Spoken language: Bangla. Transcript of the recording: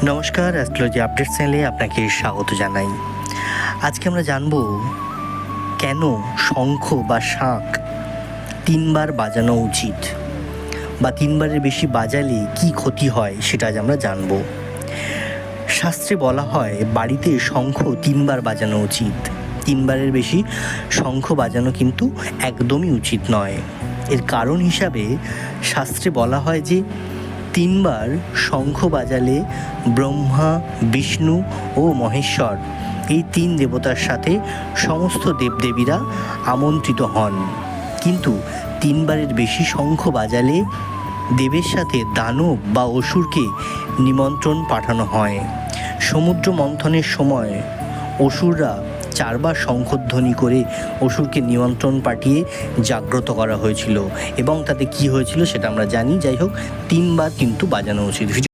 নমস্কার, অ্যাস্ট্রোলজি আপডেট চ্যানেলে আপনাকে স্বাগত জানাই। আজকে আমরা জানব কেন শঙ্খ বা শাঁখ ৩ বার বাজানো উচিত, বা ৩ বারের বেশি বাজালে কি ক্ষতি হয় সেটা আজ আমরা জানব। শাস্ত্রে বলা হয় বাড়িতে শঙ্খ ৩ বার বাজানো উচিত। ৩ বারের বেশি শঙ্খ বাজানো কিন্তু একদমই উচিত নয়। এর কারণ হিসাবে শাস্ত্রে বলা হয় যে ৩ বার শঙ্খ বাজালে ব্রহ্মা, বিষ্ণু ও মহেশ্বর এই ৩ দেবতার সাথে সমস্ত দেবদেবীরা আমন্ত্রিত হন। কিন্তু ৩ বারের বেশি শঙ্খ বাজালে দেবের সাথে দানব বা অসুরকে নিমন্ত্রণ পাঠানো হয়। সমুদ্র মন্থনের সময় অসুররা ৪ বার শঙ্খধ্বনি করে অসুরকে নিমন্ত্রণ পাঠিয়ে জাগ্রত করা হয়েছিল, এবং তাতে কি হয়েছিল সেটা আমরা জানি। যাই হোক, ৩ বার কিন্তু বাজানো উচিত।